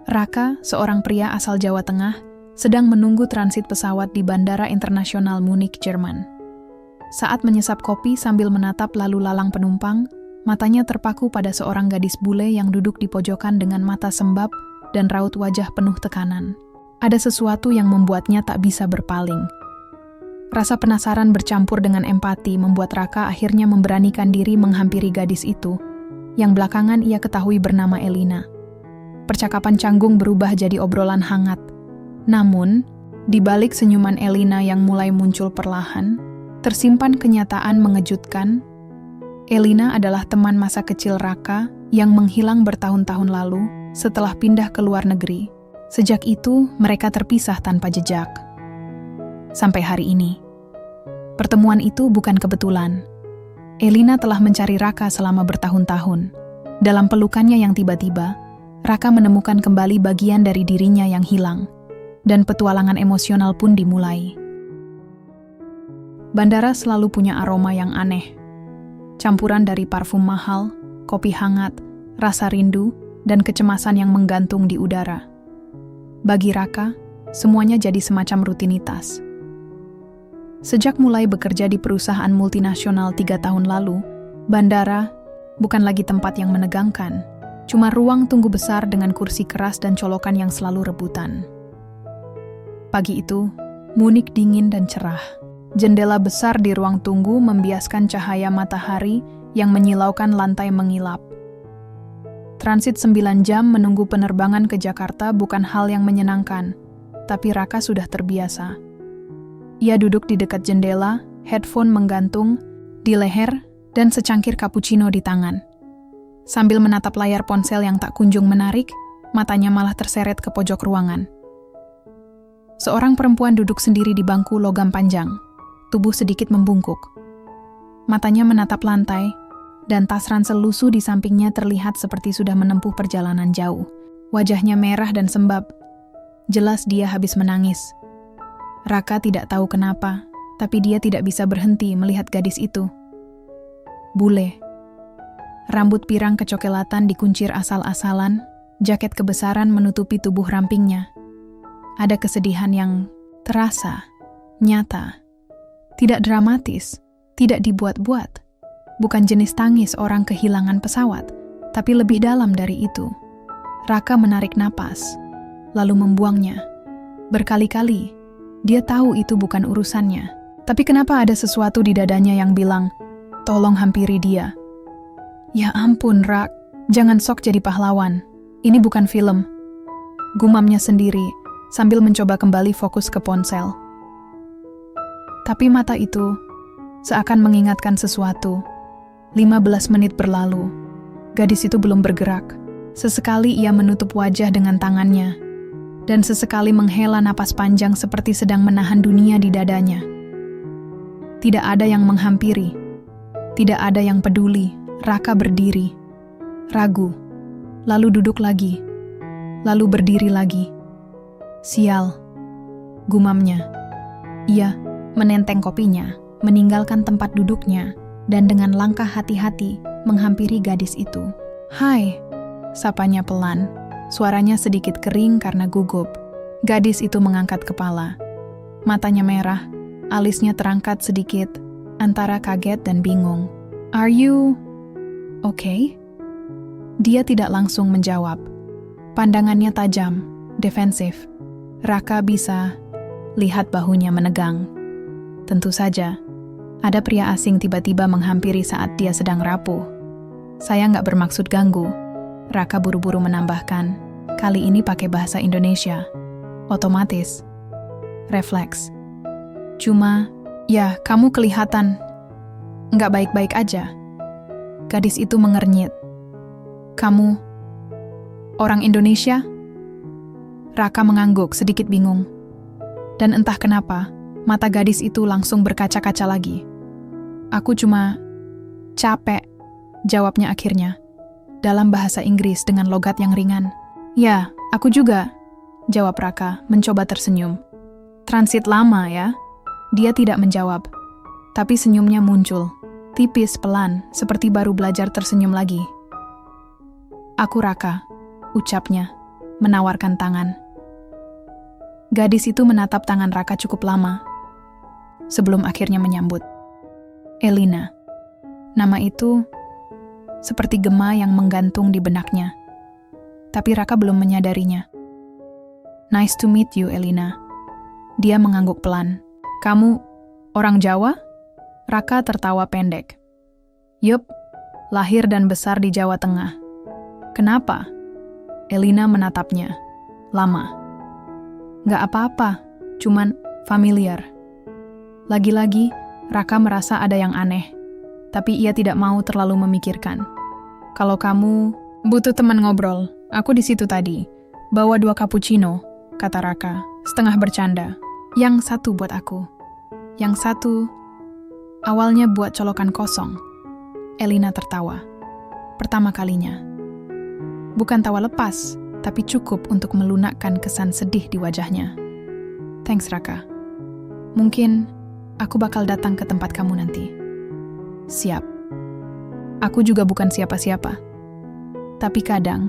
Raka, seorang pria asal Jawa Tengah, sedang menunggu transit pesawat di Bandara Internasional Munich, Jerman. Saat menyesap kopi sambil menatap lalu lalang penumpang, matanya terpaku pada seorang gadis bule yang duduk di pojokan dengan mata sembab dan raut wajah penuh tekanan. Ada sesuatu yang membuatnya tak bisa berpaling. Rasa penasaran bercampur dengan empati membuat Raka akhirnya memberanikan diri menghampiri gadis itu, yang belakangan ia ketahui bernama Elina. Percakapan canggung berubah jadi obrolan hangat. Namun, di balik senyuman Elina yang mulai muncul perlahan, tersimpan kenyataan mengejutkan. Elina adalah teman masa kecil Raka yang menghilang bertahun-tahun lalu setelah pindah ke luar negeri. Sejak itu, mereka terpisah tanpa jejak. Sampai hari ini. Pertemuan itu bukan kebetulan. Elina telah mencari Raka selama bertahun-tahun. Dalam pelukannya yang tiba-tiba, Raka menemukan kembali bagian dari dirinya yang hilang, dan petualangan emosional pun dimulai. Bandara selalu punya aroma yang aneh. Campuran dari parfum mahal, kopi hangat, rasa rindu, dan kecemasan yang menggantung di udara. Bagi Raka, semuanya jadi semacam rutinitas. Sejak mulai bekerja di perusahaan multinasional 3 tahun lalu, bandara bukan lagi tempat yang menegangkan, cuma ruang tunggu besar dengan kursi keras dan colokan yang selalu rebutan. Pagi itu, Munich dingin dan cerah. Jendela besar di ruang tunggu membiaskan cahaya matahari yang menyilaukan lantai mengilap. Transit 9 jam menunggu penerbangan ke Jakarta bukan hal yang menyenangkan, tapi Raka sudah terbiasa. Ia duduk di dekat jendela, headphone menggantung di leher, dan secangkir cappuccino di tangan. Sambil menatap layar ponsel yang tak kunjung menarik, matanya malah terseret ke pojok ruangan. Seorang perempuan duduk sendiri di bangku logam panjang, tubuh sedikit membungkuk. Matanya menatap lantai, dan tas ransel lusuh di sampingnya terlihat seperti sudah menempuh perjalanan jauh. Wajahnya merah dan sembab. Jelas dia habis menangis. Raka tidak tahu kenapa, tapi dia tidak bisa berhenti melihat gadis itu. Bule. Rambut pirang kecoklatan dikuncir asal-asalan, jaket kebesaran menutupi tubuh rampingnya. Ada kesedihan yang terasa, nyata. Tidak dramatis, tidak dibuat-buat. Bukan jenis tangis orang kehilangan pesawat, tapi lebih dalam dari itu. Raka menarik napas, lalu membuangnya. Berkali-kali, dia tahu itu bukan urusannya. Tapi kenapa ada sesuatu di dadanya yang bilang, tolong hampiri dia. Ya ampun, Rak, jangan sok jadi pahlawan. Ini bukan film. Gumamnya sendiri, sambil mencoba kembali fokus ke ponsel. Tapi mata itu seakan mengingatkan sesuatu. 15 menit berlalu. Gadis itu belum bergerak. Sesekali ia menutup wajah dengan tangannya, dan sesekali menghela napas panjang seperti sedang menahan dunia di dadanya. Tidak ada yang menghampiri. Tidak ada yang peduli. Raka berdiri, ragu, lalu duduk lagi, lalu berdiri lagi. Sial, gumamnya. Ia menenteng kopinya, meninggalkan tempat duduknya, dan dengan langkah hati-hati menghampiri gadis itu. Hai, sapanya pelan, suaranya sedikit kering karena gugup. Gadis itu mengangkat kepala. Matanya merah, alisnya terangkat sedikit, antara kaget dan bingung. Are you okay? Dia tidak langsung menjawab. Pandangannya tajam, defensif. Raka bisa lihat bahunya menegang. Tentu saja, ada pria asing tiba-tiba menghampiri saat dia sedang rapuh. Saya nggak bermaksud ganggu. Raka buru-buru menambahkan, kali ini pakai bahasa Indonesia. Otomatis. Refleks. Cuma, ya kamu kelihatan nggak baik-baik aja. Gadis itu mengernyit. Kamu orang Indonesia? Raka mengangguk sedikit bingung. Dan entah kenapa, mata gadis itu langsung berkaca-kaca lagi. Aku cuma capek, jawabnya akhirnya. Dalam bahasa Inggris dengan logat yang ringan. Ya, aku juga, jawab Raka, mencoba tersenyum. Transit lama ya? Dia tidak menjawab. Tapi senyumnya muncul. Tipis, pelan, seperti baru belajar tersenyum lagi. Aku Raka, ucapnya. menawarkan tangan. Gadis itu menatap tangan Raka cukup lama, sebelum akhirnya menyambut. Elina. Nama itu seperti gema yang menggantung di benaknya. Tapi Raka belum menyadarinya. Nice to meet you, Elina. Dia mengangguk pelan. Kamu orang Jawa? Raka tertawa pendek. Yup, lahir dan besar di Jawa Tengah. Kenapa? Elina menatapnya. Lama. Gak apa-apa, cuman familiar. Lagi-lagi, Raka merasa ada yang aneh. Tapi ia tidak mau terlalu memikirkan. Kalau kamu butuh teman ngobrol, aku di situ tadi. Bawa 2 cappuccino, kata Raka, setengah bercanda. Yang satu buat aku. Yang satu, awalnya buat colokan kosong. Elina tertawa. Pertama kalinya. Bukan tawa lepas, tapi cukup untuk melunakkan kesan sedih di wajahnya. Thanks, Raka. Mungkin aku bakal datang ke tempat kamu nanti. Siap. Aku juga bukan siapa-siapa. Tapi kadang,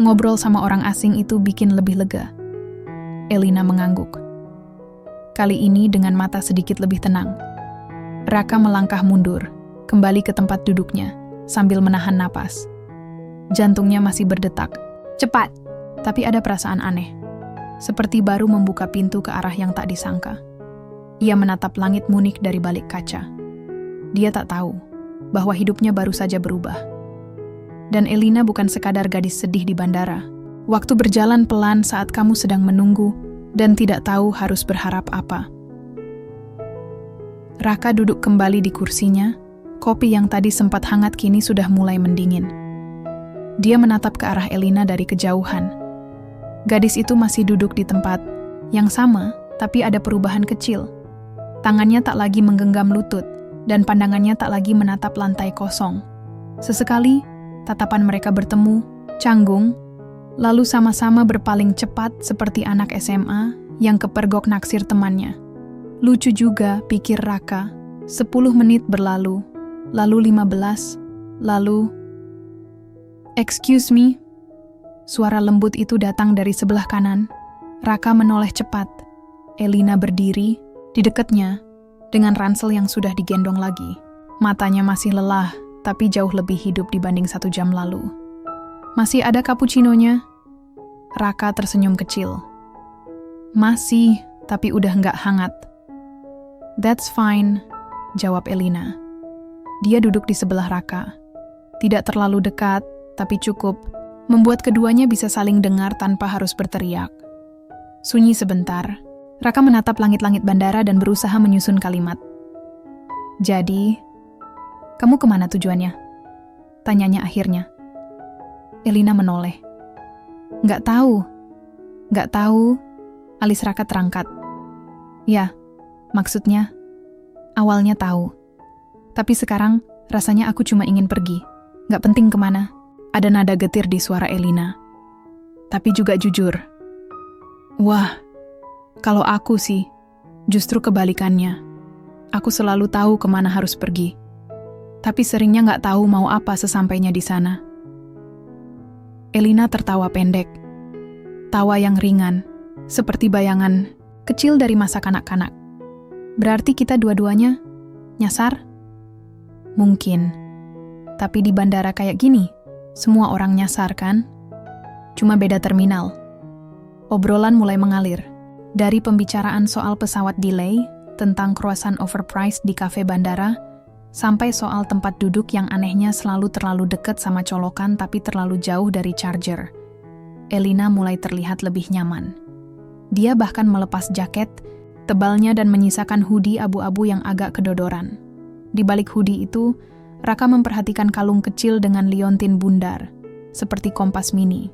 ngobrol sama orang asing itu bikin lebih lega. Elina mengangguk. Kali ini dengan mata sedikit lebih tenang. Raka melangkah mundur, kembali ke tempat duduknya, sambil menahan napas. Jantungnya masih berdetak. Cepat! Tapi ada perasaan aneh. Seperti baru membuka pintu ke arah yang tak disangka. Ia menatap langit munik dari balik kaca. Dia tak tahu bahwa hidupnya baru saja berubah. Dan Elina bukan sekadar gadis sedih di bandara. Waktu berjalan pelan saat kamu sedang menunggu dan tidak tahu harus berharap apa. Raka duduk kembali di kursinya. Kopi yang tadi sempat hangat kini sudah mulai mendingin. Dia menatap ke arah Elina dari kejauhan. Gadis itu masih duduk di tempat yang sama, tapi ada perubahan kecil. Tangannya tak lagi menggenggam lutut, dan pandangannya tak lagi menatap lantai kosong. Sesekali, tatapan mereka bertemu, canggung, lalu sama-sama berpaling cepat seperti anak SMA yang kepergok naksir temannya. Lucu juga, pikir Raka. 10 menit berlalu, lalu 15, lalu... Excuse me? Suara lembut itu datang dari sebelah kanan. Raka menoleh cepat. Elina berdiri di dekatnya, dengan ransel yang sudah digendong lagi. Matanya masih lelah, tapi jauh lebih hidup dibanding 1 jam lalu. Masih ada cappuccino-nya? Raka tersenyum kecil. Masih, tapi udah nggak hangat. That's fine, jawab Elina. Dia duduk di sebelah Raka. Tidak terlalu dekat, tapi cukup membuat keduanya bisa saling dengar tanpa harus berteriak. Sunyi sebentar. Raka menatap langit-langit bandara dan berusaha menyusun kalimat. Jadi, kamu kemana tujuannya? Tanyanya akhirnya. Elina menoleh. Nggak tahu. Nggak tahu. Alis Raka terangkat. Ya, maksudnya, awalnya tahu. Tapi sekarang, rasanya aku cuma ingin pergi. Nggak penting kemana. Ada nada getir di suara Elina. Tapi juga jujur. Wah, kalau aku sih, justru kebalikannya. Aku selalu tahu kemana harus pergi. Tapi seringnya nggak tahu mau apa sesampainya di sana. Elina tertawa pendek. Tawa yang ringan, seperti bayangan kecil dari masa kanak-kanak. Berarti kita dua-duanya nyasar? Mungkin. Tapi di bandara kayak gini, semua orang nyasar kan? Cuma beda terminal. Obrolan mulai mengalir. Dari pembicaraan soal pesawat delay, tentang croissant overpriced di kafe bandara, sampai soal tempat duduk yang anehnya selalu terlalu dekat sama colokan tapi terlalu jauh dari charger. Elina mulai terlihat lebih nyaman. Dia bahkan melepas jaket, tebalnya dan menyisakan hoodie abu-abu yang agak kedodoran. Di balik hoodie itu, Raka memperhatikan kalung kecil dengan liontin bundar, seperti kompas mini.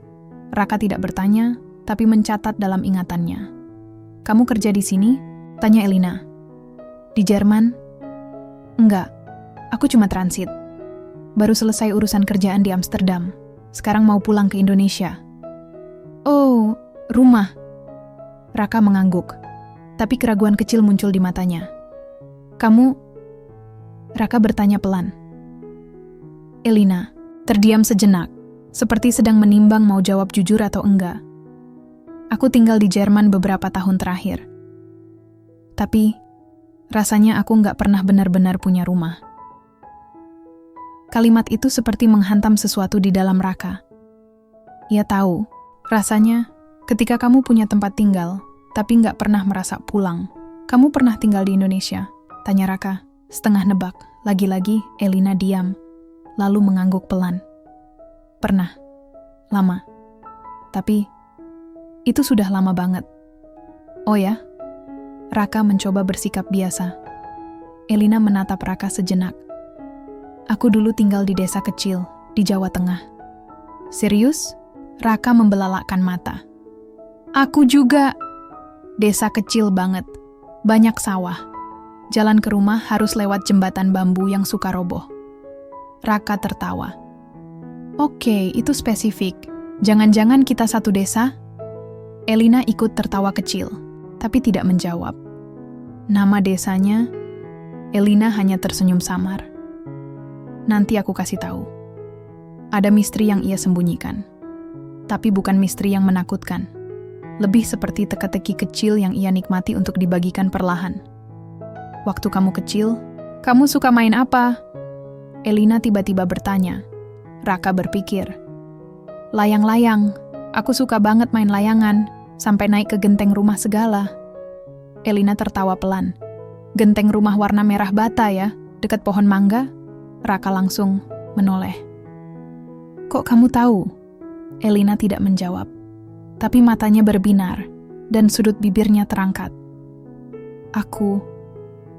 Raka tidak bertanya, tapi mencatat dalam ingatannya. Kamu kerja di sini? Tanya Elina. Di Jerman? Enggak, aku cuma transit. Baru selesai urusan kerjaan di Amsterdam. Sekarang mau pulang ke Indonesia. Oh, rumah. Raka mengangguk, tapi keraguan kecil muncul di matanya. Kamu? Raka bertanya pelan. Elina terdiam sejenak, seperti sedang menimbang mau jawab jujur atau enggak. Aku tinggal di Jerman beberapa tahun terakhir. Tapi, rasanya aku nggak pernah benar-benar punya rumah. Kalimat itu seperti menghantam sesuatu di dalam Raka. Ia tahu, rasanya ketika kamu punya tempat tinggal, tapi nggak pernah merasa pulang. Kamu pernah tinggal di Indonesia? Tanya Raka, setengah nebak. Lagi-lagi Elina diam, lalu mengangguk pelan. Pernah. Lama. Tapi, itu sudah lama banget. Oh ya? Raka mencoba bersikap biasa. Elina menatap Raka sejenak. Aku dulu tinggal di desa kecil, di Jawa Tengah. Serius? Raka membelalakkan mata. Aku juga. Desa kecil banget. Banyak sawah. Jalan ke rumah harus lewat jembatan bambu yang suka roboh. Raka tertawa. Oke, itu spesifik. Jangan-jangan kita satu desa? Elina ikut tertawa kecil, tapi tidak menjawab. Nama desanya, Elina hanya tersenyum samar. Nanti aku kasih tahu. Ada misteri yang ia sembunyikan. Tapi bukan misteri yang menakutkan. Lebih seperti teka-teki kecil yang ia nikmati untuk dibagikan perlahan. Waktu kamu kecil, kamu suka main apa? Elina tiba-tiba bertanya. Raka berpikir. Layang-layang, aku suka banget main layangan, sampai naik ke genteng rumah segala. Elina tertawa pelan. Genteng rumah warna merah bata ya, dekat pohon mangga? Raka langsung menoleh. Kok kamu tahu? Elina tidak menjawab, tapi matanya berbinar dan sudut bibirnya terangkat. Aku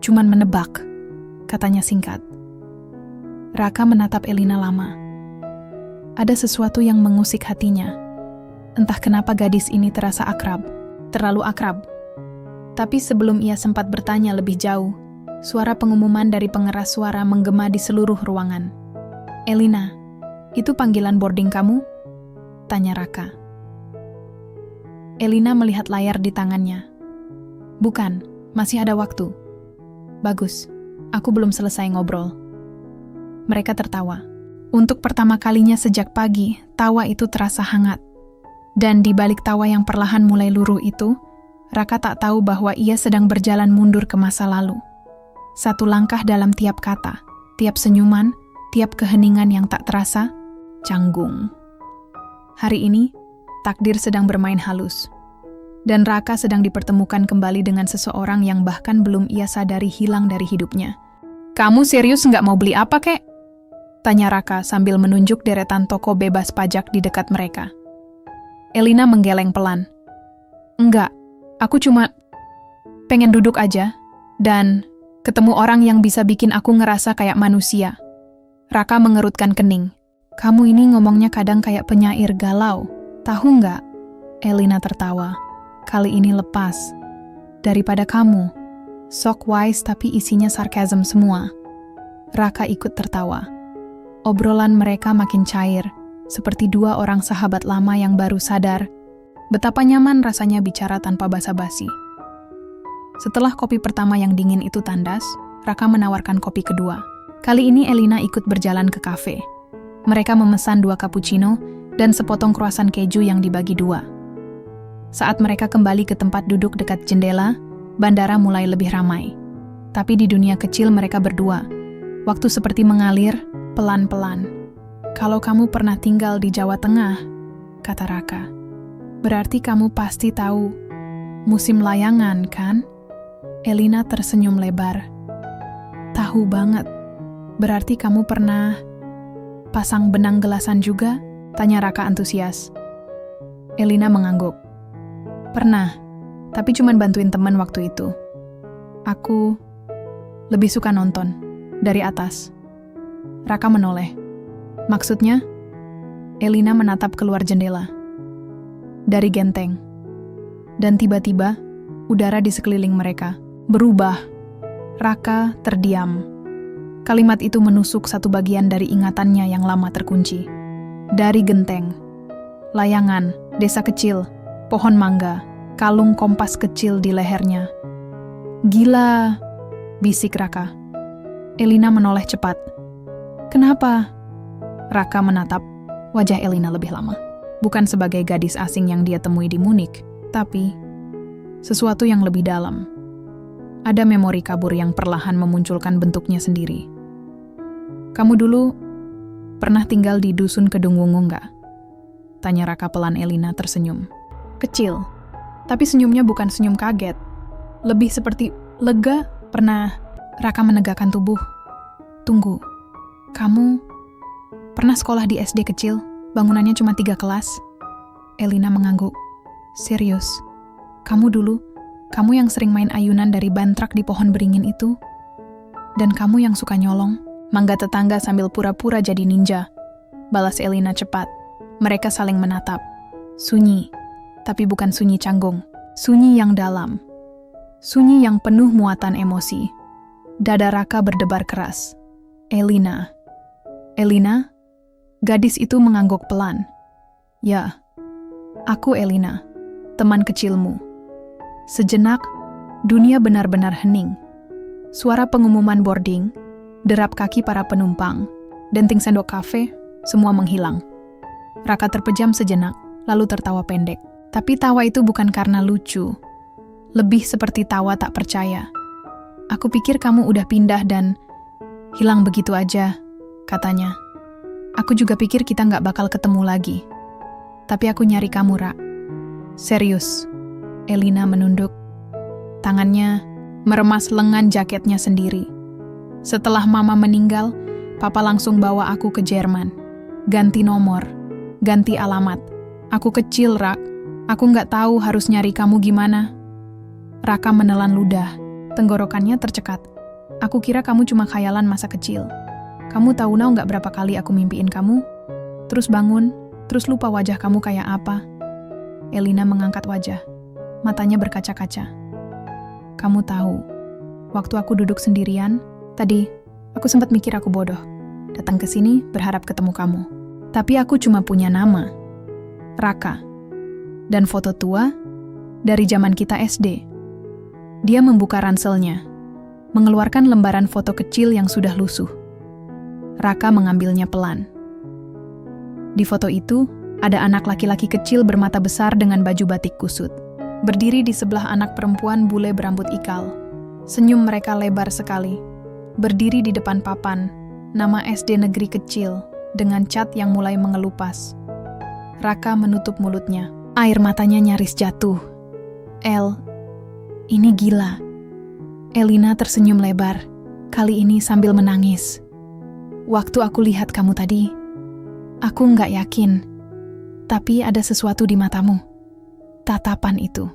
cuman menebak, katanya singkat. Raka menatap Elina lama. Ada sesuatu yang mengusik hatinya. Entah kenapa gadis ini terasa akrab, terlalu akrab. Tapi sebelum ia sempat bertanya lebih jauh, suara pengumuman dari pengeras suara menggema di seluruh ruangan. Elina, itu panggilan boarding kamu? Tanya Raka. Elina melihat layar di tangannya. Bukan, masih ada waktu. Bagus, aku belum selesai ngobrol. Mereka tertawa. Untuk pertama kalinya sejak pagi, tawa itu terasa hangat. Dan di balik tawa yang perlahan mulai luruh itu, Raka tak tahu bahwa ia sedang berjalan mundur ke masa lalu. Satu langkah dalam tiap kata, tiap senyuman, tiap keheningan yang tak terasa, canggung. Hari ini, takdir sedang bermain halus. Dan Raka sedang dipertemukan kembali dengan seseorang yang bahkan belum ia sadari hilang dari hidupnya. Kamu serius nggak mau beli apa, kek? Tanya Raka sambil menunjuk deretan toko bebas pajak di dekat mereka. Elina menggeleng pelan. Enggak, aku cuma pengen duduk aja dan ketemu orang yang bisa bikin aku ngerasa kayak manusia. Raka mengerutkan kening. Kamu ini ngomongnya kadang kayak penyair galau. Tahu nggak? Elina tertawa. Kali ini lepas. Daripada kamu. Sok wise tapi isinya sarkasm semua. Raka ikut tertawa. Obrolan mereka makin cair, seperti dua orang sahabat lama yang baru sadar betapa nyaman rasanya bicara tanpa basa-basi. Setelah kopi pertama yang dingin itu tandas, Raka menawarkan kopi kedua. Kali ini Elina ikut berjalan ke kafe. Mereka memesan 2 cappuccino dan sepotong croissant keju yang dibagi 2. Saat mereka kembali ke tempat duduk dekat jendela, bandara mulai lebih ramai. Tapi di dunia kecil mereka berdua, waktu seperti mengalir pelan-pelan. Kalau kamu pernah tinggal di Jawa Tengah, kata Raka, berarti kamu pasti tahu musim layangan, kan? Elina tersenyum lebar. Tahu banget. Berarti kamu pernah pasang benang gelasan juga? Tanya Raka antusias. Elina mengangguk. Pernah, tapi cuma bantuin teman waktu itu. Aku lebih suka nonton, dari atas. Raka menoleh. Maksudnya? Elina menatap keluar jendela. Dari genteng. Dan tiba-tiba, udara di sekeliling mereka berubah. Raka terdiam. Kalimat itu menusuk satu bagian dari ingatannya yang lama terkunci. Dari genteng. Layangan, desa kecil, pohon mangga, kalung kompas kecil di lehernya. Gila, bisik Raka. Elina menoleh cepat. Kenapa? Raka menatap wajah Elina lebih lama. Bukan sebagai gadis asing yang dia temui di Munich, Tapi, sesuatu yang lebih dalam. Ada memori kabur yang perlahan memunculkan bentuknya sendiri. Kamu dulu pernah tinggal di dusun Kedung Wungu nggak? Tanya Raka pelan. Elina tersenyum. Kecil, tapi senyumnya bukan senyum kaget. Lebih seperti lega. Pernah. Raka menegakkan tubuh. Tunggu, kamu pernah sekolah di SD kecil? Bangunannya cuma 3 kelas? Elina mengangguk. Serius? Kamu yang sering main ayunan dari bantrak di pohon beringin itu? Dan kamu yang suka nyolong mangga tetangga sambil pura-pura jadi ninja? Balas Elina cepat. Mereka saling menatap. Sunyi, tapi bukan sunyi canggung. Sunyi yang dalam. Sunyi yang penuh muatan emosi. Dada Raka berdebar keras. Elina. Elina? Gadis itu mengangguk pelan. Ya, aku Elina, teman kecilmu. Sejenak, dunia benar-benar hening. Suara pengumuman boarding, derap kaki para penumpang, denting sendok kafe, semua menghilang. Raka terpejam sejenak, lalu tertawa pendek. Tapi tawa itu bukan karena lucu. Lebih seperti tawa tak percaya. Aku pikir kamu udah pindah dan hilang begitu aja, katanya. Aku juga pikir kita nggak bakal ketemu lagi. Tapi aku nyari kamu, Ra. Serius. Elina menunduk. Tangannya meremas lengan jaketnya sendiri. Setelah Mama meninggal, Papa langsung bawa aku ke Jerman. Ganti nomor, ganti alamat. Aku kecil, Rak. Aku nggak tahu harus nyari kamu gimana. Raka menelan ludah. Tenggorokannya tercekat. Aku kira kamu cuma khayalan masa kecil. Kamu tahu nggak berapa kali aku mimpiin kamu? Terus bangun, terus lupa wajah kamu kayak apa. Elina mengangkat wajah. Matanya berkaca-kaca. Kamu tahu, waktu aku duduk sendirian, tadi aku sempat mikir aku bodoh. Datang ke sini berharap ketemu kamu. Tapi aku cuma punya nama. Raka. Dan foto tua dari zaman kita SD. Dia membuka ranselnya, mengeluarkan lembaran foto kecil yang sudah lusuh. Raka mengambilnya pelan. Di foto itu, ada anak laki-laki kecil bermata besar dengan baju batik kusut. Berdiri di sebelah anak perempuan bule berambut ikal. Senyum mereka lebar sekali. Berdiri di depan papan, nama SD negeri kecil, dengan cat yang mulai mengelupas. Raka menutup mulutnya. Air matanya nyaris jatuh. Ini gila. Elina tersenyum lebar, kali ini sambil menangis. Waktu aku lihat kamu tadi, aku nggak yakin. Tapi ada sesuatu di matamu. Tatapan itu.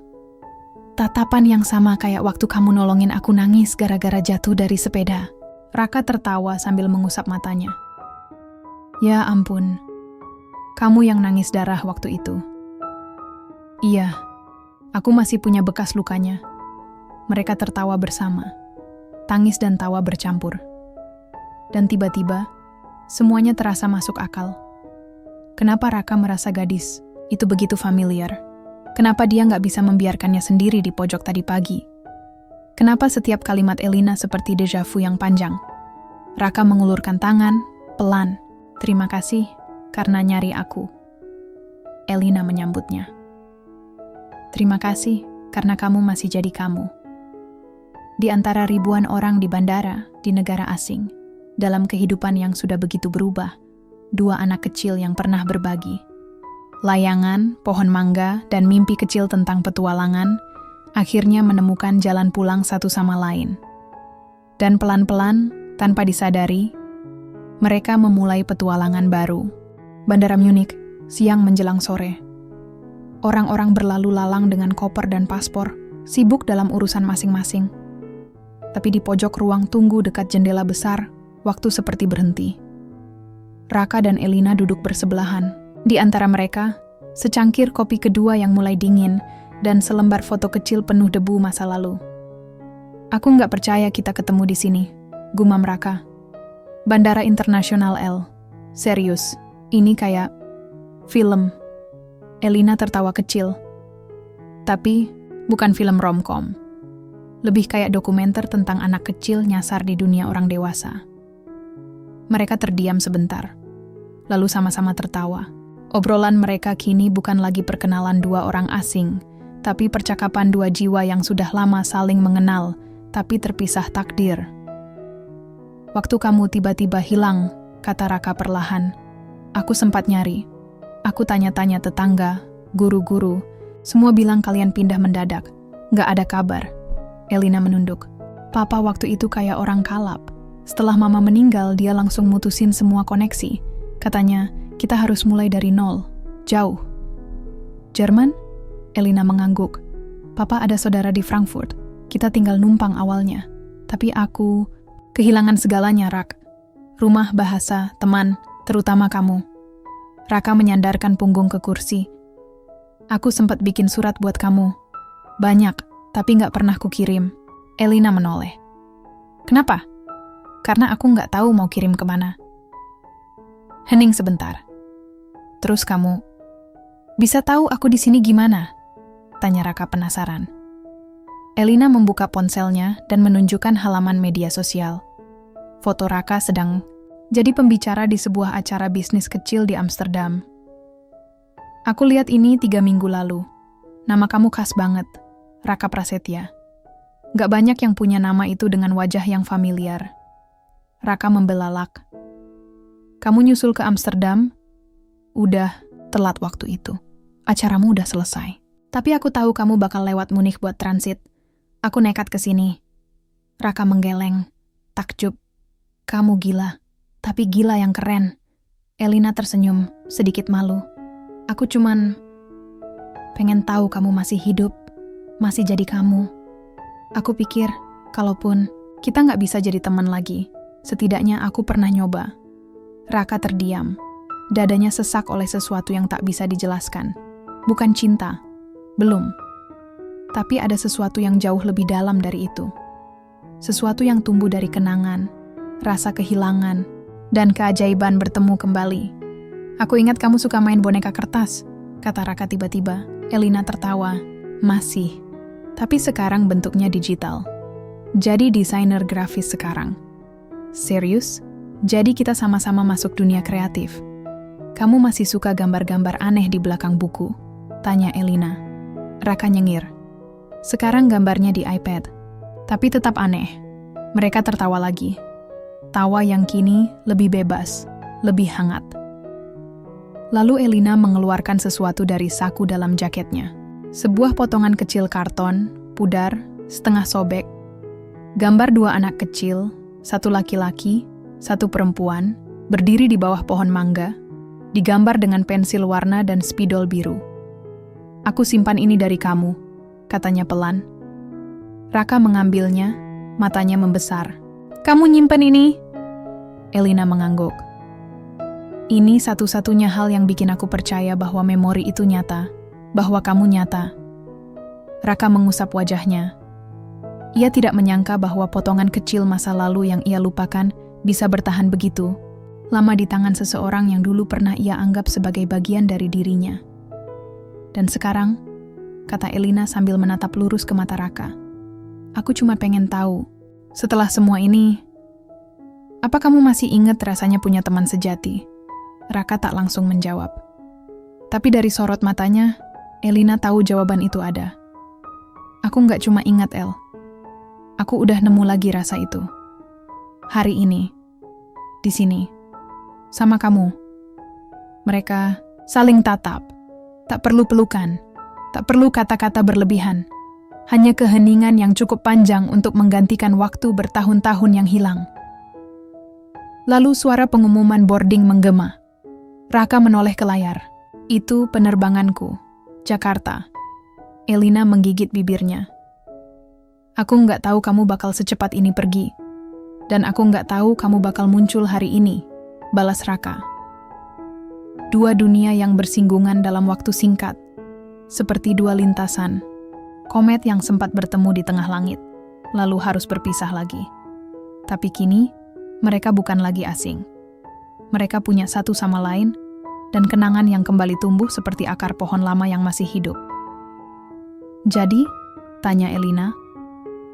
Tatapan yang sama kayak waktu kamu nolongin aku nangis gara-gara jatuh dari sepeda. Raka tertawa sambil mengusap matanya. Ya ampun, kamu yang nangis darah waktu itu. Iya, aku masih punya bekas lukanya. Mereka tertawa bersama. Tangis dan tawa bercampur. Dan tiba-tiba, semuanya terasa masuk akal. Kenapa Raka merasa gadis itu begitu familiar? Kenapa dia nggak bisa membiarkannya sendiri di pojok tadi pagi? Kenapa setiap kalimat Elina seperti deja vu yang panjang? Raka mengulurkan tangan, pelan. Terima kasih karena nyari aku. Elina menyambutnya. Terima kasih karena kamu masih jadi kamu. Di antara ribuan orang di bandara, di negara asing, dalam kehidupan yang sudah begitu berubah, 2 anak kecil yang pernah berbagi. Layangan, pohon mangga, dan mimpi kecil tentang petualangan, akhirnya menemukan jalan pulang satu sama lain. Dan pelan-pelan, tanpa disadari, mereka memulai petualangan baru. Bandara Munich, siang menjelang sore. Orang-orang berlalu lalang dengan koper dan paspor, sibuk dalam urusan masing-masing. Tapi di pojok ruang tunggu dekat jendela besar, waktu seperti berhenti. Raka dan Elina duduk bersebelahan. Di antara mereka, secangkir kopi kedua yang mulai dingin dan selembar foto kecil penuh debu masa lalu. Aku nggak percaya kita ketemu di sini, gumam Raka. Bandara Internasional L. Serius, ini kayak film. Elina tertawa kecil. Tapi bukan film romcom. Lebih kayak dokumenter tentang anak kecil nyasar di dunia orang dewasa. Mereka terdiam sebentar, lalu sama-sama tertawa. Obrolan mereka kini bukan lagi perkenalan 2 orang asing, tapi percakapan dua jiwa yang sudah lama saling mengenal, tapi terpisah takdir. Waktu kamu tiba-tiba hilang, kata Raka perlahan. Aku sempat nyari. Aku tanya-tanya tetangga, guru-guru. Semua bilang kalian pindah mendadak. Nggak ada kabar. Elina menunduk. Papa waktu itu kayak orang kalap. Setelah mama meninggal, dia langsung mutusin semua koneksi. Katanya, kita harus mulai dari nol. Jauh. Jerman? Elina mengangguk. Papa ada saudara di Frankfurt. Kita tinggal numpang awalnya. Tapi aku kehilangan segalanya, Rak. Rumah, bahasa, teman, terutama kamu. Raka menyandarkan punggung ke kursi. Aku sempat bikin surat buat kamu. Banyak, tapi nggak pernah kukirim. Elina menoleh. Kenapa? Karena aku nggak tahu mau kirim kemana. Hening sebentar. Terus kamu, bisa tahu aku di sini gimana? Tanya Raka penasaran. Elina membuka ponselnya dan menunjukkan halaman media sosial. Foto Raka sedang jadi pembicara di sebuah acara bisnis kecil di Amsterdam. Aku lihat ini 3 minggu lalu. Nama kamu khas banget, Raka Prasetya. Gak banyak yang punya nama itu dengan wajah yang familiar. Raka membelalak. Kamu nyusul ke Amsterdam? Udah, telat waktu itu. Acaramu udah selesai. Tapi aku tahu kamu bakal lewat Munich buat transit. Aku nekat ke sini. Raka menggeleng, takjub. Kamu gila, tapi gila yang keren. Elina tersenyum, sedikit malu. Aku cuman pengen tahu kamu masih hidup, masih jadi kamu. Aku pikir, kalaupun kita nggak bisa jadi teman lagi, setidaknya aku pernah nyoba. Raka terdiam. Dadanya sesak oleh sesuatu yang tak bisa dijelaskan. Bukan cinta, belum. Tapi ada sesuatu yang jauh lebih dalam dari itu. Sesuatu yang tumbuh dari kenangan, rasa kehilangan, dan keajaiban bertemu kembali. Aku ingat kamu suka main boneka kertas, kata Raka tiba-tiba. Elina tertawa. Masih. Tapi sekarang bentuknya digital. Jadi desainer grafis sekarang. Serius? Jadi kita sama-sama masuk dunia kreatif. Kamu masih suka gambar-gambar aneh di belakang buku? Tanya Elina. Raka nyengir. Sekarang gambarnya di iPad. Tapi tetap aneh. Mereka tertawa lagi. Tawa yang kini lebih bebas, lebih hangat. Lalu Elina mengeluarkan sesuatu dari saku dalam jaketnya. Sebuah potongan kecil karton, pudar, setengah sobek. Gambar 2 anak kecil, 1 laki-laki, 1 perempuan, berdiri di bawah pohon mangga, digambar dengan pensil warna dan spidol biru. Aku simpan ini dari kamu, katanya pelan. Raka mengambilnya, matanya membesar. Kamu nyimpen ini? Elina mengangguk. Ini satu-satunya hal yang bikin aku percaya bahwa memori itu nyata, bahwa kamu nyata. Raka mengusap wajahnya. Ia tidak menyangka bahwa potongan kecil masa lalu yang ia lupakan bisa bertahan begitu lama di tangan seseorang yang dulu pernah ia anggap sebagai bagian dari dirinya. Dan sekarang, kata Elina sambil menatap lurus ke mata Raka, aku cuma pengen tahu, setelah semua ini, apa kamu masih ingat rasanya punya teman sejati? Raka tak langsung menjawab. Tapi dari sorot matanya, Elina tahu jawaban itu ada. Aku nggak cuma ingat, El. Aku udah nemu lagi rasa itu. Hari ini, di sini, sama kamu. Mereka saling tatap, tak perlu pelukan, tak perlu kata-kata berlebihan. Hanya keheningan yang cukup panjang untuk menggantikan waktu bertahun-tahun yang hilang. Lalu suara pengumuman boarding menggema. Raka menoleh ke layar. Itu penerbanganku, Jakarta. Elina menggigit bibirnya. Aku nggak tahu kamu bakal secepat ini pergi. Dan aku nggak tahu kamu bakal muncul hari ini, balas Raka. 2 dunia yang bersinggungan dalam waktu singkat. Seperti 2 lintasan. Komet yang sempat bertemu di tengah langit, lalu harus berpisah lagi. Tapi kini, mereka bukan lagi asing. Mereka punya satu sama lain, dan kenangan yang kembali tumbuh seperti akar pohon lama yang masih hidup. Jadi, tanya Elina,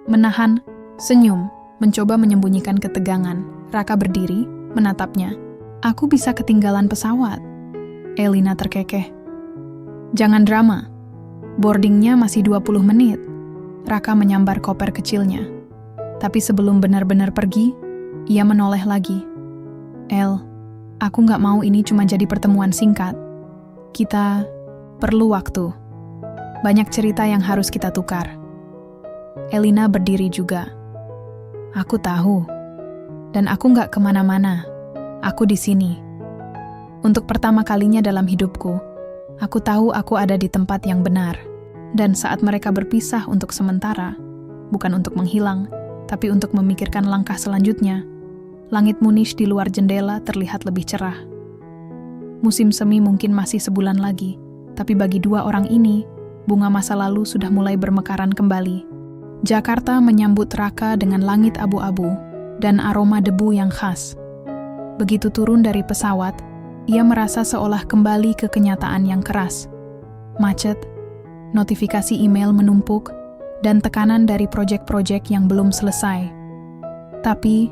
menahan senyum, mencoba menyembunyikan ketegangan. Raka berdiri, menatapnya. Aku bisa ketinggalan pesawat. Elina terkekeh. Jangan drama. Boardingnya masih 20 menit. Raka menyambar koper kecilnya. Tapi sebelum benar-benar pergi, ia menoleh lagi. El, aku gak mau ini cuma jadi pertemuan singkat. Kita perlu waktu. Banyak cerita yang harus kita tukar. Elina berdiri juga. Aku tahu. Dan aku gak kemana-mana. Aku di sini. Untuk pertama kalinya dalam hidupku, aku tahu aku ada di tempat yang benar. Dan saat mereka berpisah untuk sementara, bukan untuk menghilang, tapi untuk memikirkan langkah selanjutnya, langit Munich di luar jendela terlihat lebih cerah. Musim semi mungkin masih sebulan lagi, tapi bagi dua orang ini, bunga masa lalu sudah mulai bermekaran kembali. Jakarta menyambut Raka dengan langit abu-abu dan aroma debu yang khas. Begitu turun dari pesawat, ia merasa seolah kembali ke kenyataan yang keras. Macet, notifikasi email menumpuk, dan tekanan dari proyek-proyek yang belum selesai. Tapi,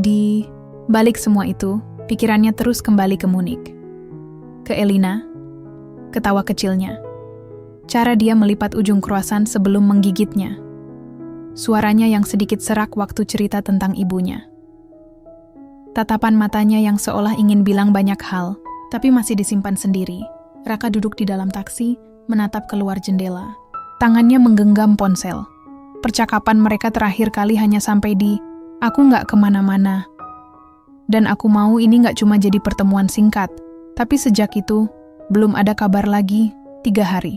di balik semua itu, pikirannya terus kembali ke Munich. Ke Elina, ketawa kecilnya. Cara dia melipat ujung kroasan sebelum menggigitnya. Suaranya yang sedikit serak waktu cerita tentang ibunya. Tatapan matanya yang seolah ingin bilang banyak hal, tapi masih disimpan sendiri. Raka duduk di dalam taksi, menatap keluar jendela. Tangannya menggenggam ponsel. Percakapan mereka terakhir kali hanya sampai di, aku gak kemana-mana. Dan aku mau ini gak cuma jadi pertemuan singkat, tapi sejak itu, belum ada kabar lagi, 3 hari.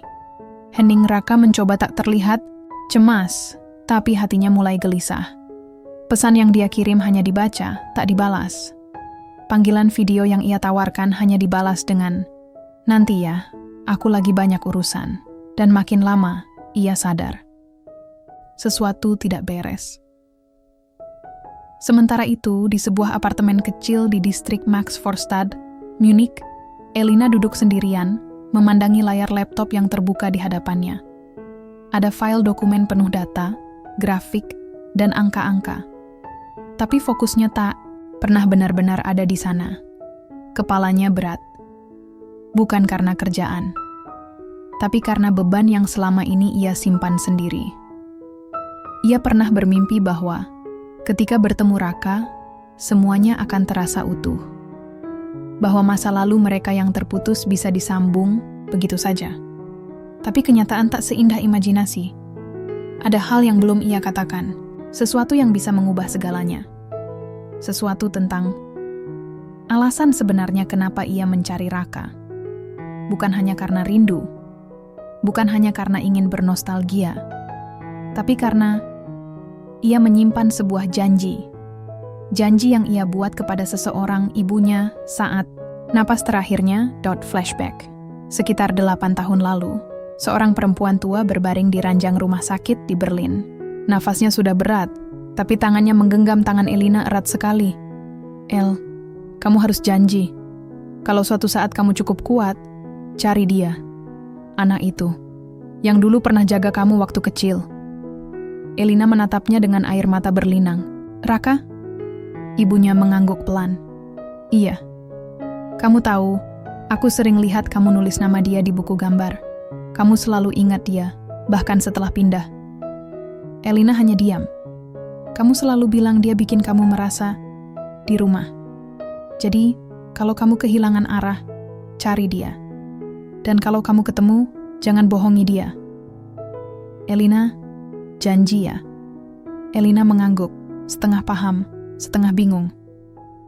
Hening Raka mencoba tak terlihat, cemas, tapi hatinya mulai gelisah. Pesan yang dia kirim hanya dibaca, tak dibalas. Panggilan video yang ia tawarkan hanya dibalas dengan, nanti ya, aku lagi banyak urusan. Dan makin lama, ia sadar. Sesuatu tidak beres. Sementara itu, di sebuah apartemen kecil di distrik Max Vorstadt, Munich, Elina duduk sendirian, memandangi layar laptop yang terbuka di hadapannya. Ada file dokumen penuh data, grafik, dan angka-angka. Tapi fokusnya tak pernah benar-benar ada di sana. Kepalanya berat. Bukan karena kerjaan, tapi karena beban yang selama ini ia simpan sendiri. Ia pernah bermimpi bahwa ketika bertemu Raka, semuanya akan terasa utuh. Bahwa masa lalu mereka yang terputus bisa disambung begitu saja. Tapi kenyataan tak seindah imajinasi. Ada hal yang belum ia katakan, sesuatu yang bisa mengubah segalanya. Sesuatu tentang alasan sebenarnya kenapa ia mencari Raka. Bukan hanya karena rindu, bukan hanya karena ingin bernostalgia, tapi karena ia menyimpan sebuah janji. Janji yang ia buat kepada seseorang ibunya saat napas terakhirnya. Flashback. Sekitar 8 tahun lalu, seorang perempuan tua berbaring di ranjang rumah sakit di Berlin. Nafasnya sudah berat, tapi tangannya menggenggam tangan Elina erat sekali. El, kamu harus janji. Kalau suatu saat kamu cukup kuat, cari dia. Anak itu, yang dulu pernah jaga kamu waktu kecil. Elina menatapnya dengan air mata berlinang. Raka? Ibunya mengangguk pelan. Iya. Kamu tahu, aku sering lihat kamu nulis nama dia di buku gambar. Kamu selalu ingat dia, bahkan setelah pindah. Elina hanya diam. Kamu selalu bilang dia bikin kamu merasa di rumah. Jadi, kalau kamu kehilangan arah, cari dia. Dan kalau kamu ketemu, jangan bohongi dia. Elina, janji ya. Elina mengangguk, setengah paham, setengah bingung.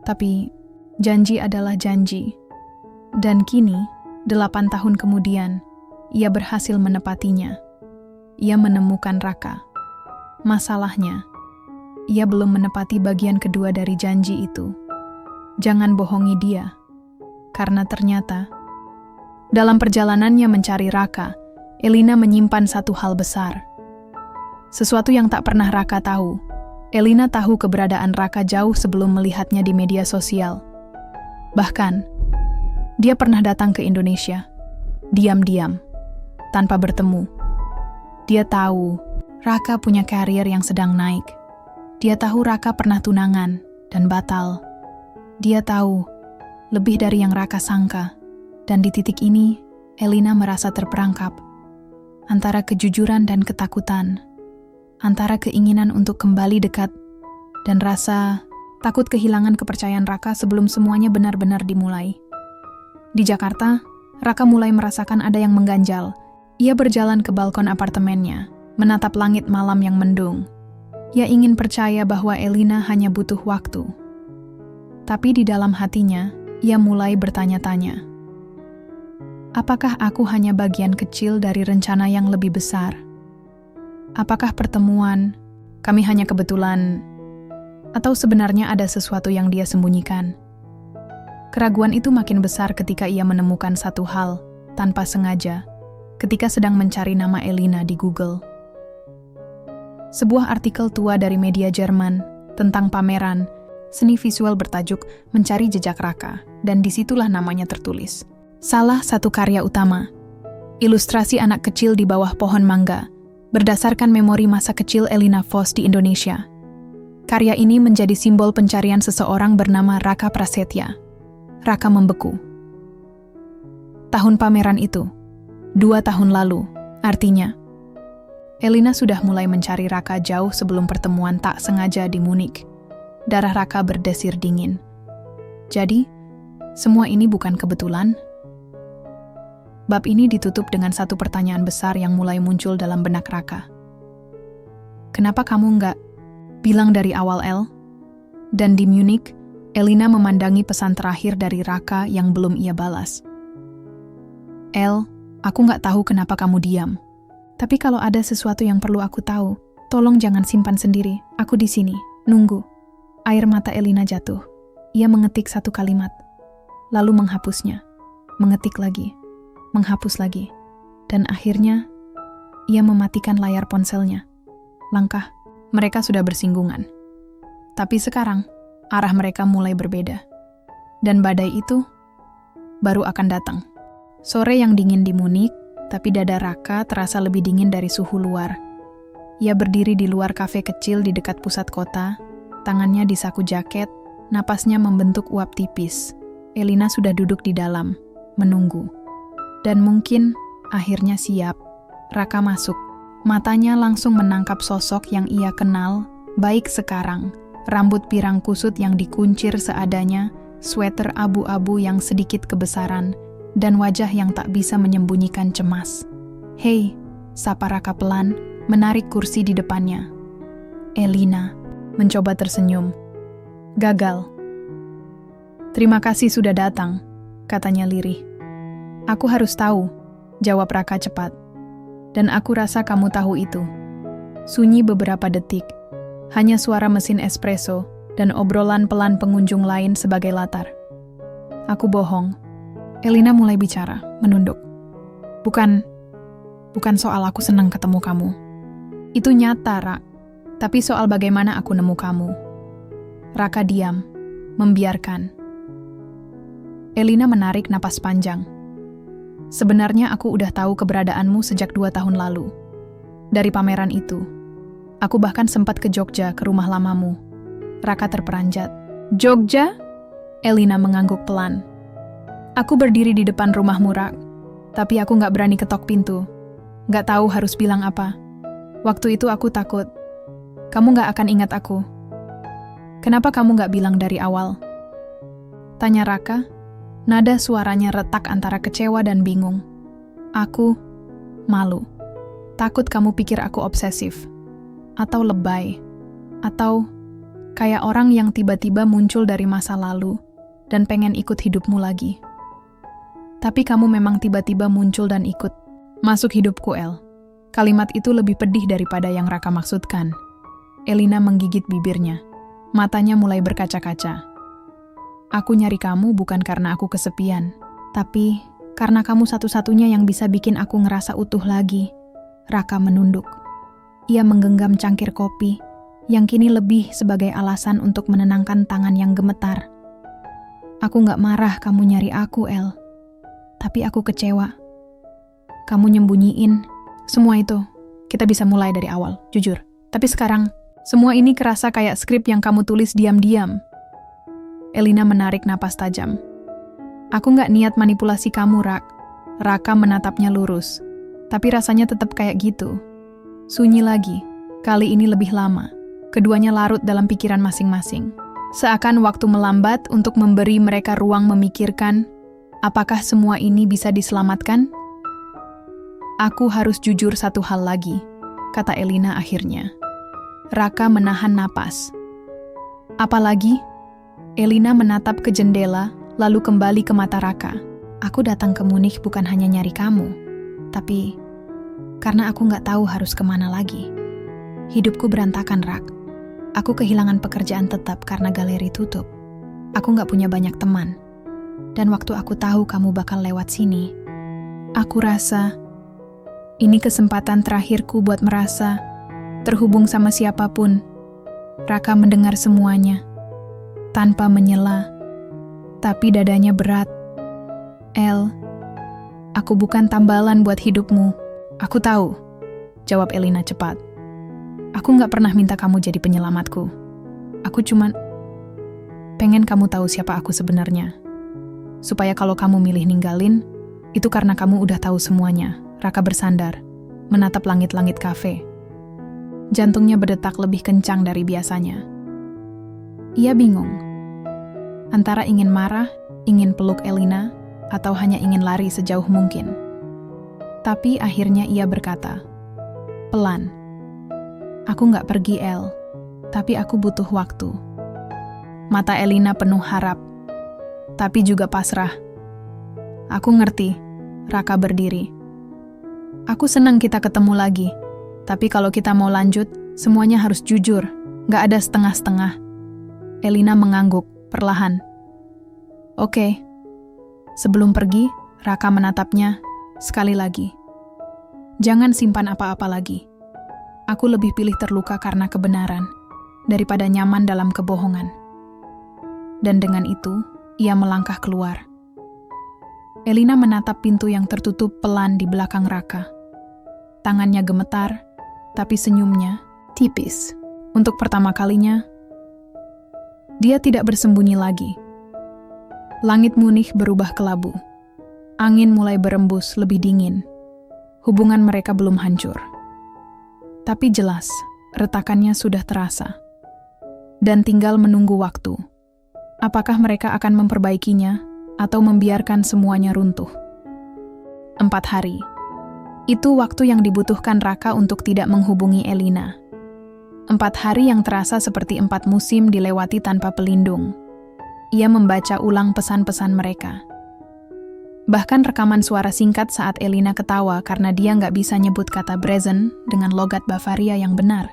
Tapi, janji adalah janji. Dan kini, 8 tahun kemudian, ia berhasil menepatinya. Ia menemukan Raka. Masalahnya, ia belum menepati bagian kedua dari janji itu. Jangan bohongi dia. Karena ternyata, dalam perjalanannya mencari Raka, Elina menyimpan satu hal besar. Sesuatu yang tak pernah Raka tahu. Elina tahu keberadaan Raka jauh sebelum melihatnya di media sosial. Bahkan, dia pernah datang ke Indonesia, diam-diam, tanpa bertemu. Dia tahu Raka punya karir yang sedang naik. Dia tahu Raka pernah tunangan dan batal. Dia tahu lebih dari yang Raka sangka. Dan di titik ini, Elina merasa terperangkap. antara kejujuran dan ketakutan, antara keinginan untuk kembali dekat dan rasa takut kehilangan kepercayaan Raka sebelum semuanya benar-benar dimulai. Di Jakarta, Raka mulai merasakan ada yang mengganjal. Ia berjalan ke balkon apartemennya, menatap langit malam yang mendung. Ia ingin percaya bahwa Elina hanya butuh waktu. Tapi di dalam hatinya, ia mulai bertanya-tanya. Apakah aku hanya bagian kecil dari rencana yang lebih besar? Apakah pertemuan kami hanya kebetulan? Atau sebenarnya ada sesuatu yang dia sembunyikan? Keraguan itu makin besar ketika ia menemukan satu hal, tanpa sengaja, ketika sedang mencari nama Elina di Google. Sebuah artikel tua dari media Jerman tentang pameran seni visual bertajuk Mencari Jejak Raka, dan disitulah namanya tertulis. Salah satu karya utama, ilustrasi anak kecil di bawah pohon mangga, berdasarkan memori masa kecil Elina Vos di Indonesia. Karya ini menjadi simbol pencarian seseorang bernama Raka Prasetya. Raka membeku. Tahun pameran itu, 2 tahun lalu, artinya, Elina sudah mulai mencari Raka jauh sebelum pertemuan tak sengaja di Munich. Darah Raka berdesir dingin. Jadi, semua ini bukan kebetulan? Bab ini ditutup dengan satu pertanyaan besar yang mulai muncul dalam benak Raka. Kenapa kamu nggak bilang dari awal, El? Dan di Munich, Elina memandangi pesan terakhir dari Raka yang belum ia balas. El, aku nggak tahu kenapa kamu diam. Tapi kalau ada sesuatu yang perlu aku tahu, tolong jangan simpan sendiri. Aku di sini, nunggu. Air mata Elina jatuh. Ia mengetik satu kalimat, lalu menghapusnya. Mengetik lagi, menghapus lagi. Dan akhirnya, ia mematikan layar ponselnya. Langkah mereka sudah bersinggungan. Tapi sekarang, arah mereka mulai berbeda. Dan badai itu baru akan datang. Sore yang dingin di Munich, tapi dada Raka terasa lebih dingin dari suhu luar. Ia berdiri di luar kafe kecil di dekat pusat kota, tangannya di saku jaket, napasnya membentuk uap tipis. Elina sudah duduk di dalam, menunggu. Dan mungkin, akhirnya siap. Raka masuk. Matanya langsung menangkap sosok yang ia kenal, baik sekarang. Rambut pirang kusut yang dikuncir seadanya, sweater abu-abu yang sedikit kebesaran, dan wajah yang tak bisa menyembunyikan cemas. Hei, sapa Raka pelan, menarik kursi di depannya. Elina mencoba tersenyum. Gagal. Terima kasih sudah datang, katanya lirih. Aku harus tahu, jawab Raka cepat. Dan aku rasa kamu tahu itu. Sunyi beberapa detik. Hanya suara mesin espresso dan obrolan pelan pengunjung lain sebagai latar. Aku bohong. Elina mulai bicara, menunduk. Bukan soal aku senang ketemu kamu. Itu nyata, Rak. Tapi soal bagaimana aku nemu kamu. Raka diam, membiarkan. Elina menarik napas panjang. Sebenarnya aku udah tahu keberadaanmu sejak 2 tahun lalu. Dari pameran itu. Aku bahkan sempat ke Jogja, ke rumah lamamu. Raka terperanjat. Jogja? Elina mengangguk pelan. Aku berdiri di depan rumahmu, Rak. Tapi aku gak berani ketok pintu. Gak tahu harus bilang apa. Waktu itu aku takut. Kamu gak akan ingat aku. Kenapa kamu gak bilang dari awal? Tanya Raka. Nada suaranya retak antara kecewa dan bingung. Aku malu. Takut kamu pikir aku obsesif. Atau lebay. Atau kayak orang yang tiba-tiba muncul dari masa lalu dan pengen ikut hidupmu lagi. Tapi kamu memang tiba-tiba muncul dan ikut. Masuk hidupku, El. Kalimat itu lebih pedih daripada yang Raka maksudkan. Elina menggigit bibirnya. Matanya mulai berkaca-kaca. Aku nyari kamu bukan karena aku kesepian, tapi karena kamu satu-satunya yang bisa bikin aku ngerasa utuh lagi. Raka menunduk. Ia menggenggam cangkir kopi, yang kini lebih sebagai alasan untuk menenangkan tangan yang gemetar. Aku gak marah kamu nyari aku, El. Tapi aku kecewa. Kamu nyembunyiin. Semua itu, kita bisa mulai dari awal, jujur. Tapi sekarang, semua ini kerasa kayak skrip yang kamu tulis diam-diam. Elina menarik napas tajam. Aku gak niat manipulasi kamu, Rak. Raka menatapnya lurus. Tapi rasanya tetap kayak gitu. Sunyi lagi, kali ini lebih lama. Keduanya larut dalam pikiran masing-masing. Seakan waktu melambat untuk memberi mereka ruang memikirkan, apakah semua ini bisa diselamatkan? Aku harus jujur satu hal lagi, kata Elina akhirnya. Raka menahan napas. Apalagi? Elina menatap ke jendela, lalu kembali ke mata Raka. Aku datang ke Munich bukan hanya nyari kamu, tapi karena aku nggak tahu harus kemana lagi. Hidupku berantakan, Rak. Aku kehilangan pekerjaan tetap karena galeri tutup. Aku nggak punya banyak teman. Dan waktu aku tahu kamu bakal lewat sini, aku rasa ini kesempatan terakhirku buat merasa terhubung sama siapapun. Raka mendengar semuanya, tanpa menyela, tapi dadanya berat. El, aku bukan tambalan buat hidupmu. Aku tahu, jawab Elina cepat. Aku nggak pernah minta kamu jadi penyelamatku. Aku cuman pengen kamu tahu siapa aku sebenarnya. Supaya kalau kamu milih ninggalin, itu karena kamu udah tahu semuanya. Raka bersandar, menatap langit-langit kafe. Jantungnya berdetak lebih kencang dari biasanya. Ia bingung. Antara ingin marah, ingin peluk Elina, atau hanya ingin lari sejauh mungkin. Tapi akhirnya ia berkata, pelan, aku nggak pergi, El, tapi aku butuh waktu. Mata Elina penuh harap, tapi juga pasrah. Aku ngerti, Raka berdiri. Aku senang kita ketemu lagi, tapi kalau kita mau lanjut, semuanya harus jujur, nggak ada setengah-setengah. Elina mengangguk, perlahan. Oke. Sebelum pergi, Raka menatapnya sekali lagi. Jangan simpan apa-apa lagi. Aku lebih pilih terluka karena kebenaran, daripada nyaman dalam kebohongan. Dan dengan itu, ia melangkah keluar. Elina menatap pintu yang tertutup pelan di belakang Raka. Tangannya gemetar, tapi senyumnya tipis. Untuk pertama kalinya, dia tidak bersembunyi lagi. Langit Munich berubah kelabu. Angin mulai berembus lebih dingin. Hubungan mereka belum hancur. Tapi jelas, retakannya sudah terasa. Dan tinggal menunggu waktu. Apakah mereka akan memperbaikinya atau membiarkan semuanya runtuh? 4 hari. Itu waktu yang dibutuhkan Raka untuk tidak menghubungi Elina. 4 hari yang terasa seperti 4 musim dilewati tanpa pelindung. Ia membaca ulang pesan-pesan mereka. Bahkan rekaman suara singkat saat Elina ketawa karena dia nggak bisa nyebut kata Brezen dengan logat Bavaria yang benar.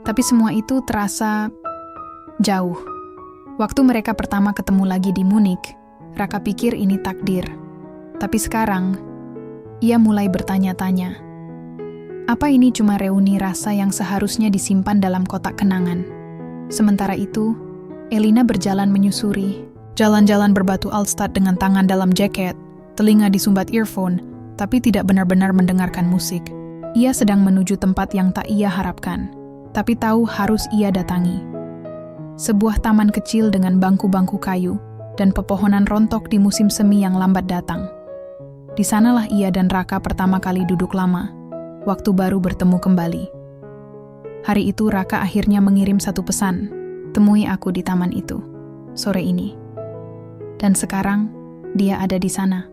Tapi semua itu terasa jauh. Waktu mereka pertama ketemu lagi di Munich, Raka pikir ini takdir. Tapi sekarang, ia mulai bertanya-tanya. Apa ini cuma reuni rasa yang seharusnya disimpan dalam kotak kenangan? Sementara itu, Elina berjalan menyusuri, jalan-jalan berbatu Altstadt dengan tangan dalam jaket, telinga disumbat earphone, tapi tidak benar-benar mendengarkan musik. Ia sedang menuju tempat yang tak ia harapkan, tapi tahu harus ia datangi. Sebuah taman kecil dengan bangku-bangku kayu, dan pepohonan rontok di musim semi yang lambat datang. Di sanalah ia dan Raka pertama kali duduk lama, waktu baru bertemu kembali. Hari itu Raka akhirnya mengirim satu pesan, temui aku di taman itu, sore ini. Dan sekarang, dia ada di sana.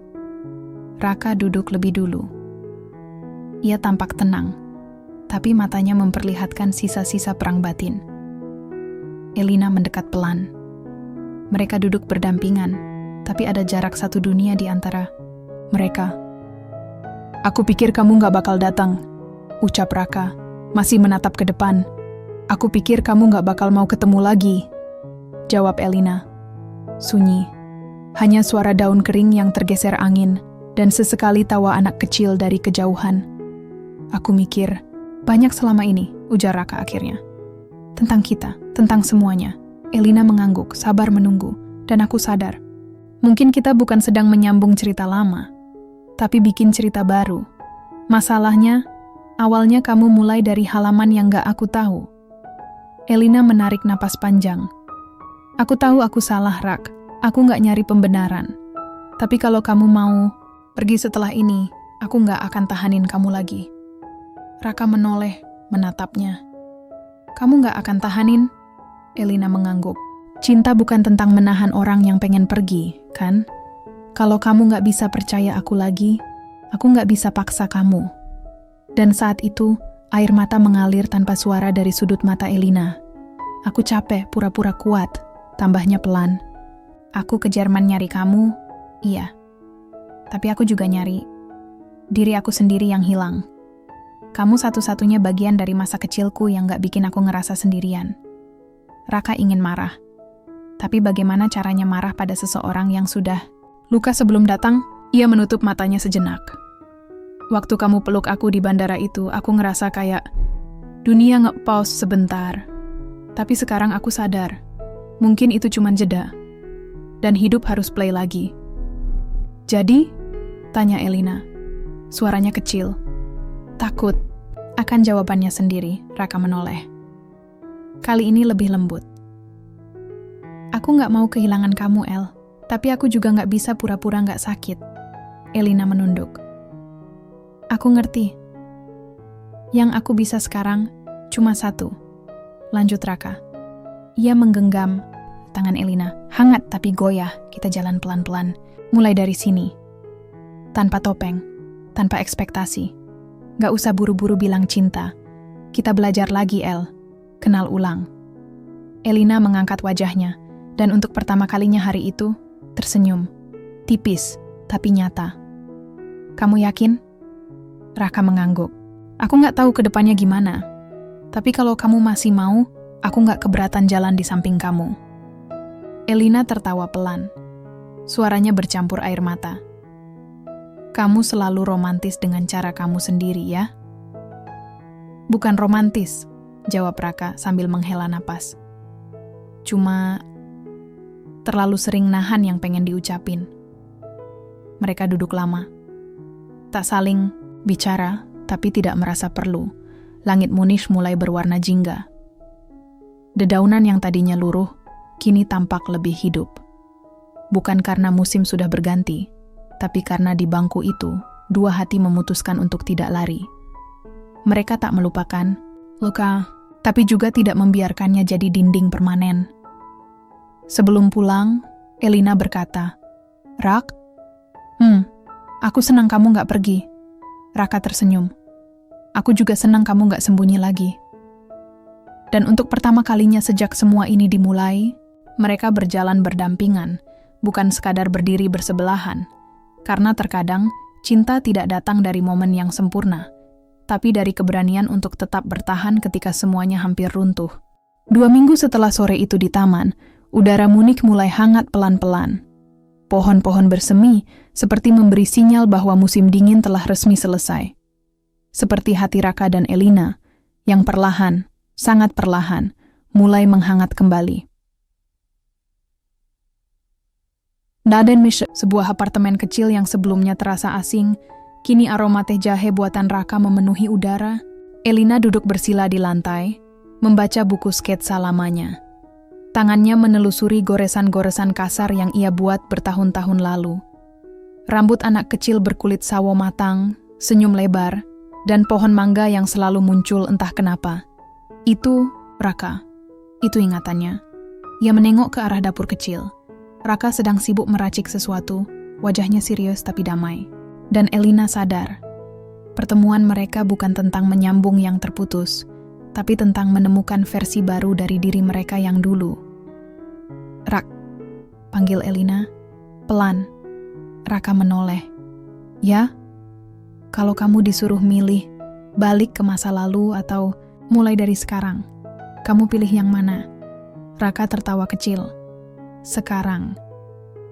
Raka duduk lebih dulu. Ia tampak tenang, tapi matanya memperlihatkan sisa-sisa perang batin. Elina mendekat pelan. Mereka duduk berdampingan, tapi ada jarak satu dunia di antara mereka. Aku pikir kamu gak bakal datang, ucap Raka, masih menatap ke depan. Aku pikir kamu gak bakal mau ketemu lagi, jawab Elina. Sunyi, hanya suara daun kering yang tergeser angin, dan sesekali tawa anak kecil dari kejauhan. Aku mikir, banyak selama ini, ujar Raka akhirnya. Tentang kita, tentang semuanya. Elina mengangguk, sabar menunggu, dan aku sadar. Mungkin kita bukan sedang menyambung cerita lama, tapi bikin cerita baru. Masalahnya, awalnya kamu mulai dari halaman yang gak aku tahu. Elina menarik napas panjang. Aku tahu aku salah, Rak. Aku gak nyari pembenaran. Tapi kalau kamu mau pergi setelah ini, Aku nggak akan tahanin kamu lagi. Raka menoleh, menatapnya. Kamu nggak akan tahanin? Elina mengangguk. Cinta bukan tentang menahan orang yang pengen pergi, kan? Kalau kamu nggak bisa percaya aku lagi, aku nggak bisa paksa kamu. Dan saat itu, air mata mengalir tanpa suara dari sudut mata Elina. Aku capek pura-pura kuat, tambahnya pelan. Aku ke Jerman nyari kamu, iya. Tapi aku juga nyari diri aku sendiri yang hilang. Kamu satu-satunya bagian dari masa kecilku yang gak bikin aku ngerasa sendirian. Raka ingin marah. Tapi bagaimana caranya marah pada seseorang yang sudah luka sebelum datang? Ia menutup matanya sejenak. Waktu kamu peluk aku di bandara itu, aku ngerasa kayak dunia nge-pause sebentar. Tapi sekarang aku sadar, mungkin itu cuma jeda. Dan hidup harus play lagi. Jadi? Tanya Elina. Suaranya kecil. Takut akan jawabannya sendiri, Raka menoleh. Kali ini lebih lembut. Aku gak mau kehilangan kamu, El. Tapi aku juga gak bisa pura-pura gak sakit. Elina menunduk. Aku ngerti. Yang aku bisa sekarang cuma satu. Lanjut Raka. Ia menggenggam tangan Elina. Hangat tapi goyah, kita jalan pelan-pelan. Mulai dari sini. Tanpa topeng, tanpa ekspektasi. Gak usah buru-buru bilang cinta. Kita belajar lagi, El. Kenal ulang. Elina mengangkat wajahnya, dan untuk pertama kalinya hari itu, tersenyum. Tipis, tapi nyata. Kamu yakin? Raka mengangguk. Aku gak tahu ke depannya gimana. Tapi kalau kamu masih mau, aku gak keberatan jalan di samping kamu. Elina tertawa pelan. Suaranya bercampur air mata. Kamu selalu romantis dengan cara kamu sendiri, ya? Bukan romantis, jawab Raka sambil menghela napas. Cuma terlalu sering nahan yang pengen diucapin. Mereka duduk lama. Tak saling bicara, tapi tidak merasa perlu. Langit Munich mulai berwarna jingga. Dedaunan yang tadinya luruh, kini tampak lebih hidup. Bukan karena musim sudah berganti, tapi karena di bangku itu, dua hati memutuskan untuk tidak lari. Mereka tak melupakan luka, tapi juga tidak membiarkannya jadi dinding permanen. Sebelum pulang, Elina berkata, Rak, aku senang kamu gak pergi. Raka tersenyum. Aku juga senang kamu gak sembunyi lagi. Dan untuk pertama kalinya sejak semua ini dimulai, mereka berjalan berdampingan, bukan sekadar berdiri bersebelahan. Karena terkadang, cinta tidak datang dari momen yang sempurna, tapi dari keberanian untuk tetap bertahan ketika semuanya hampir runtuh. 2 minggu setelah sore itu di taman, udara Munich mulai hangat pelan-pelan. Pohon-pohon bersemi, seperti memberi sinyal bahwa musim dingin telah resmi selesai. Seperti hati Raka dan Elina, yang perlahan, sangat perlahan, mulai menghangat kembali. Nadenmisch, sebuah apartemen kecil yang sebelumnya terasa asing, kini aroma teh jahe buatan Raka memenuhi udara. Elina duduk bersila di lantai, membaca buku sketsa lamanya. Tangannya menelusuri goresan-goresan kasar yang ia buat bertahun-tahun lalu. Rambut anak kecil berkulit sawo matang, senyum lebar, dan pohon mangga yang selalu muncul entah kenapa. Itu Raka. Itu ingatannya. Ia menengok ke arah dapur kecil. Raka sedang sibuk meracik sesuatu, wajahnya serius tapi damai. Dan Elina sadar, pertemuan mereka bukan tentang menyambung yang terputus, tapi tentang menemukan versi baru dari diri mereka yang dulu. Rak, panggil Elina, pelan. Raka menoleh. Ya, kalau kamu disuruh milih, balik ke masa lalu atau mulai dari sekarang, kamu pilih yang mana? Raka tertawa kecil. Sekarang.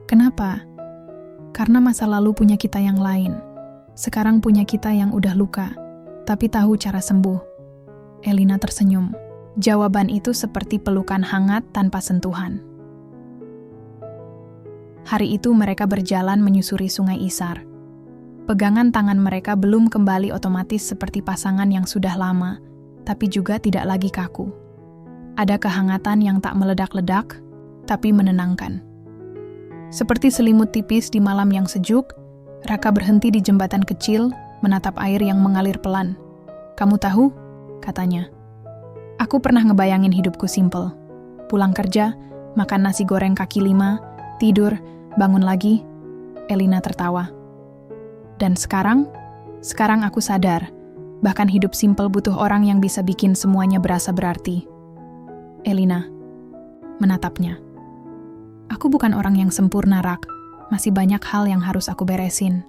Kenapa? Karena masa lalu punya kita yang lain. Sekarang punya kita yang udah luka, tapi tahu cara sembuh. Elina tersenyum. Jawaban itu seperti pelukan hangat tanpa sentuhan. Hari itu mereka berjalan menyusuri Sungai Isar. Pegangan tangan mereka belum kembali otomatis seperti pasangan yang sudah lama, tapi juga tidak lagi kaku. Ada kehangatan yang tak meledak-ledak, tapi menenangkan. Seperti selimut tipis di malam yang sejuk, Raka berhenti di jembatan kecil, menatap air yang mengalir pelan. "Kamu tahu?" katanya. "Aku pernah ngebayangin hidupku simpel. Pulang kerja, makan nasi goreng kaki 5, tidur, bangun lagi." Elina tertawa. "Dan sekarang aku sadar, bahkan hidup simpel butuh orang yang bisa bikin semuanya berasa berarti." Elina menatapnya. "Aku bukan orang yang sempurna, Rak. Masih banyak hal yang harus aku beresin."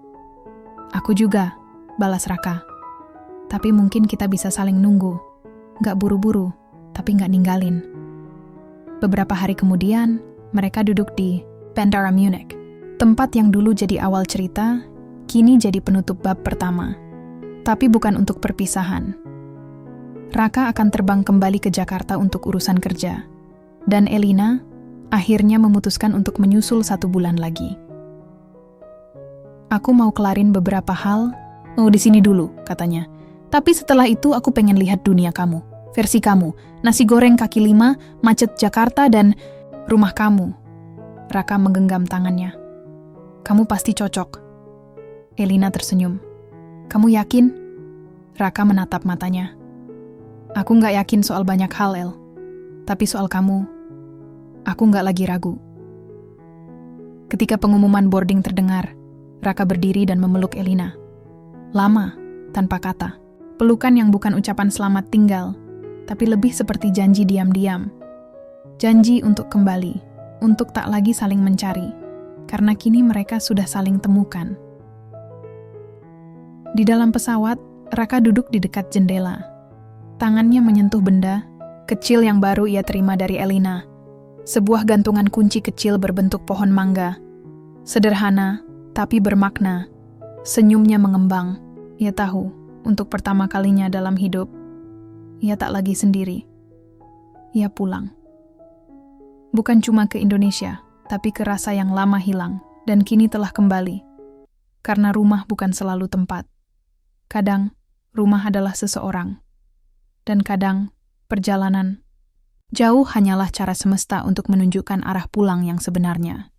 "Aku juga," balas Raka. "Tapi mungkin kita bisa saling nunggu. Nggak buru-buru, tapi nggak ninggalin." Beberapa hari kemudian, mereka duduk di Pandara Munich. Tempat yang dulu jadi awal cerita, kini jadi penutup bab pertama. Tapi bukan untuk perpisahan. Raka akan terbang kembali ke Jakarta untuk urusan kerja. Dan Elina akhirnya memutuskan untuk menyusul 1 bulan lagi. "Aku mau kelarin beberapa hal." "Oh, di sini dulu," katanya. "Tapi setelah itu aku pengen lihat dunia kamu. Versi kamu, nasi goreng kaki 5, macet Jakarta, dan rumah kamu." Raka menggenggam tangannya. "Kamu pasti cocok." Elina tersenyum. "Kamu yakin?" Raka menatap matanya. "Aku nggak yakin soal banyak hal, El. Tapi soal kamu, aku nggak lagi ragu." Ketika pengumuman boarding terdengar, Raka berdiri dan memeluk Elina. Lama, tanpa kata. Pelukan yang bukan ucapan selamat tinggal, tapi lebih seperti janji diam-diam. Janji untuk kembali, untuk tak lagi saling mencari, karena kini mereka sudah saling temukan. Di dalam pesawat, Raka duduk di dekat jendela. Tangannya menyentuh benda kecil yang baru ia terima dari Elina. Sebuah gantungan kunci kecil berbentuk pohon mangga. Sederhana, tapi bermakna. Senyumnya mengembang. Ia tahu, untuk pertama kalinya dalam hidup, ia tak lagi sendiri. Ia pulang. Bukan cuma ke Indonesia, tapi ke rasa yang lama hilang, dan kini telah kembali. Karena rumah bukan selalu tempat. Kadang, rumah adalah seseorang. Dan kadang, perjalanan jauh hanyalah cara semesta untuk menunjukkan arah pulang yang sebenarnya.